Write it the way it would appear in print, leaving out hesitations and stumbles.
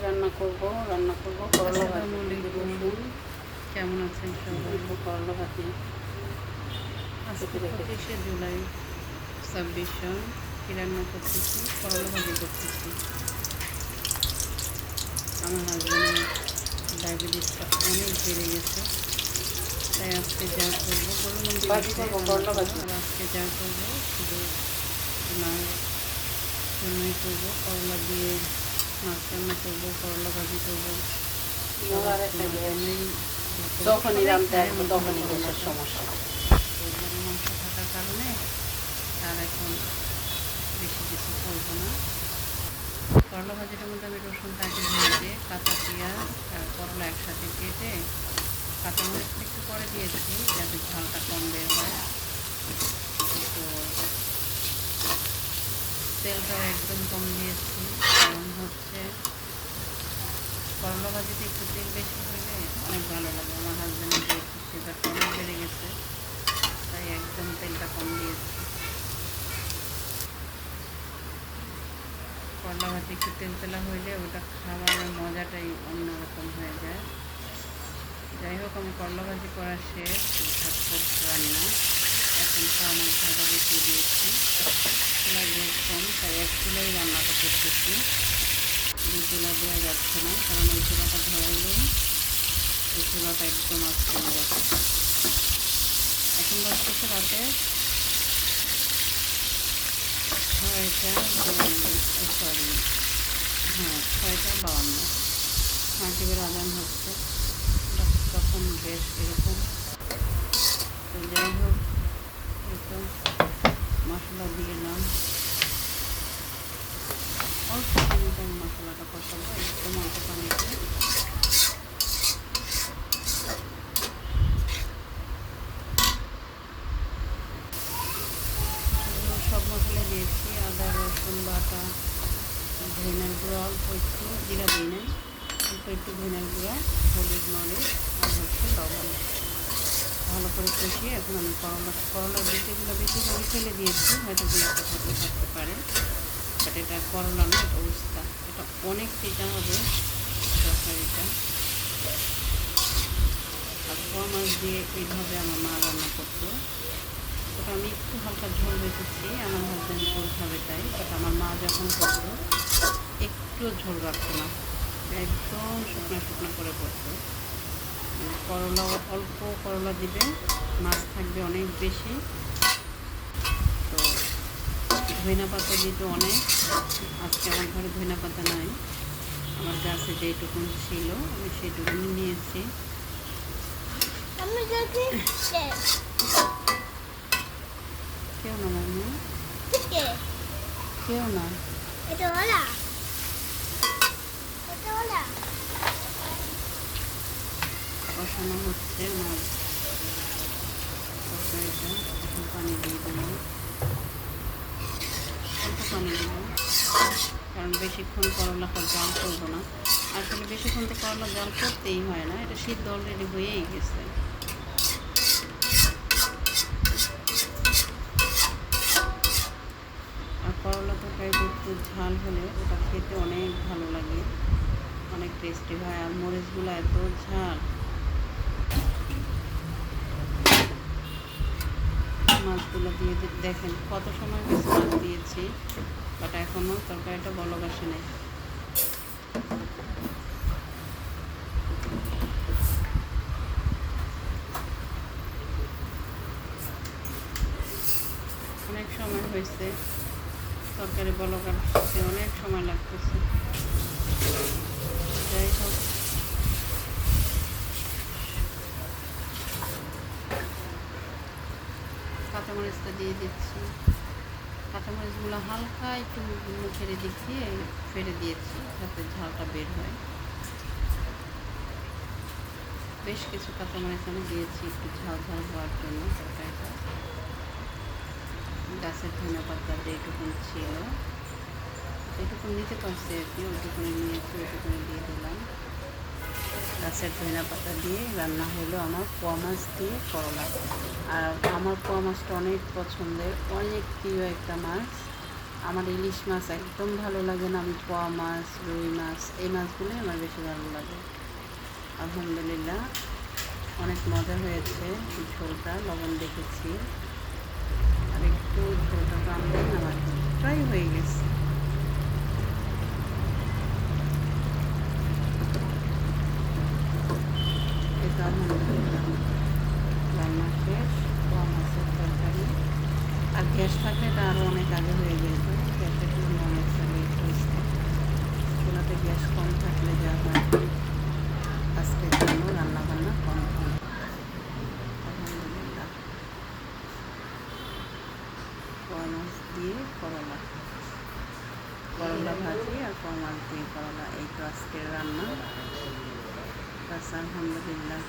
রান্না করব করলা আসসালামু আলাইকুম। রসুন কেমন আছেন সবাই? করলা ভাজি আজকে কেটে রেখেছি। 25শে জুলাই 26 সন কি রান্না করতেছি? করলা ভাজি করতেছি। আমার হাজবেন্ডের ডায়াবেটিসটা অনেক বেড়ে গেছে, তাই আজকে যা করবো বললাম ভাজি করবো করলা ভাজি। আর আজকে যা করবো শুধু ওনার জন্যই করবো। করলা দিয়ে মাছ রান্না করবো, করলা ভাজি করবো। আর একটা যখনই রান্না আসবো তখনই গ্যাসের সমস্যা। গরুর মাংস থাকার কারণে আর এখন বেশি কিছু করবো না। করলা ভাজিটার মধ্যে আমি রসুনটা আগে ভেজে কাঁচা পেঁয়াজ আর করলা একসাথে কেটে কাঁচামরিচটা একটু পরে দিয়েছি যাতে ঝালটা কম বের হয়। তো তেলটাও একদম কম দিয়েছি, কারণ হচ্ছে করলা ভাজিতে একটু তেল বেশি হলে অনেক ভালো লাগে। আমার হাজব্যান্ডের যেহেতু সুগারটা অনেক বেড়ে গেছে, তাই একদম তেলটা কম দিয়েছি। করলা ভাজি একটু তেলতেলা হইলে ওটা খাওয়ার মজাটাই অন্যরকম হয়ে যায়। যাই হোক, আমি করলা ভাজি করা শেষ, ঝটপট রান্না। এখন তো আমার ভাজা বেশি দিয়েছি, চুলায় গ্যাস কম, তাই এক চুলাই রান্নাটা করতেছি। দুই চুলা দেওয়া যাচ্ছে না, কারণ ওই চুলাটা ধরাইলেই এই চুলাটা একদম আটকে যাচ্ছে। এখন বাজতেছে রাতে 6টা 52। মাগরিবের আজান হচ্ছে, তখন বেশ এরকম। তো যাই হোক, একটু মশলা দিয়ে নাম অল্প পানিতে আমি মশলাটা কষাবো, একদম অল্প পানিতে। সব মশলা দিয়েছি, আদা রসুন বাটা, ধনিয়ার গুঁড়ো অল্প একটু, জিরা দিই নাই, অল্প একটু ধনিয়ার গুঁড়ো, হলুদ মরিচ আর হচ্ছে লবণ। ভালো করে কষিয়ে এখন আমি করলার বিচিগুলো বেশিরভাগ ফেলে দিয়েছি, হয়তো দু একটা থাকতে পারে, বাট এটা করলা না, এটা উস্তা। এটা অনেক তিতা হবে তরকারিটা। আর পোয়া মাছ দিয়ে এইভাবে আমার মা রান্না করতো। ওটা আমি একটু হালকা ঝোল রেখেছি, আমার হাজব্যান্ড ঝোল খাবে তাই। বাট আমার মা যখন করতো একটু ঝোল রাখতো না, একদম শুকনো শুকনো করে করতো। মানে করলা অল্প করলা দিবে, মাছ থাকবে অনেক বেশি। তো ধইনা পাতা দিত অনেক। আজকে আমার ঘরে ধইনা পাতা নাই, আমার গাছে যেটুকুন ছিল আমি সেটুকুনি নিয়েছি। কেউ না মামু, কেউ না। কষানো হচ্ছে আমার তরকারিটা। এখন পানি দিয়ে দেবো, অল্প পানি দেবো, কারণ বেশিক্ষণ করলা জাল করবো না। আসলে বেশিক্ষণ তো করলা জাল করতেই হয় না, এটা সিদ্ধ অলরেডি হয়েই গেছে। আর করলা তরকারিতে একটু ঝাল হলে ওটা খেতে অনেক ভালো লাগে, অনেক টেস্টি হয়। আর মরিচগুলো এত ঝাল। মাছগুলো দিয়ে দেখেন কত সময় বেশি মাছ দিয়েছি, বাট এখনও তরকারিটা বলক আসে নাই। অনেক সময় হয়েছে, তরকারি বলক আসতে অনেক সময় লাগতেছে। যাই হোক, কাঁচামরিচটা দিয়ে দিচ্ছি। কাঁচামরিচগুলো হালকা একটু মুখের দিক দিয়ে ফেলে দিয়েছি যাতে ঝালটা বের হয়। বেশ কিছু কাঁচামরিচ আমি দিয়েছি একটু ঝাল ঝাল হওয়ার জন্য। তরকারিটা গাছের ধনে পাতা যেটুকুন ছিল, যেটুকুন নিতে পারছি আর কি, ওইটুকুনি নিয়েছি, ওইটুকুনি দিয়ে দিলাম। গাছের ধনে পাতা দিয়ে রান্না হলো আমার পোয়া মাছ দিয়ে করলা। আর আমার পোয়া মাছটা অনেক পছন্দের, অনেক প্রিয় একটা মাছ। আমার ইলিশ মাছ একদম ভালো লাগে না, আমি পোয়া মাছ, রুই মাছ, এই মাছগুলোই আমার বেশি ভালো লাগে। আলহামদুলিল্লাহ অনেক মজা হয়েছে ঝোলটা, লবণ দেখেছি, আর একটু ঝোলটা টানলেই আমার প্রায় হয়ে গেছে। এটা আলহামদুলিল্লাহ রান্না শেষ, পোয়া মাছের তরকারি। আর গ্যাস থাকলে এটা আরও অনেক আগে হয়ে যেত, গ্যাসের জন্য অনেকটা লেট হয়েছে। চুলাতে গ্যাস কম থাকলে যা হয়, আজকের জন্য রান্নাবান্না কমপ্লিট। আলহামদুলিল্লাহ পোয়া মাছ দিয়ে করলা, করলা ভাজি আর পোয়া মাছ দিয়ে করলা, এই তো আজকের রান্না। বাস আলহামদুলিল্লাহ।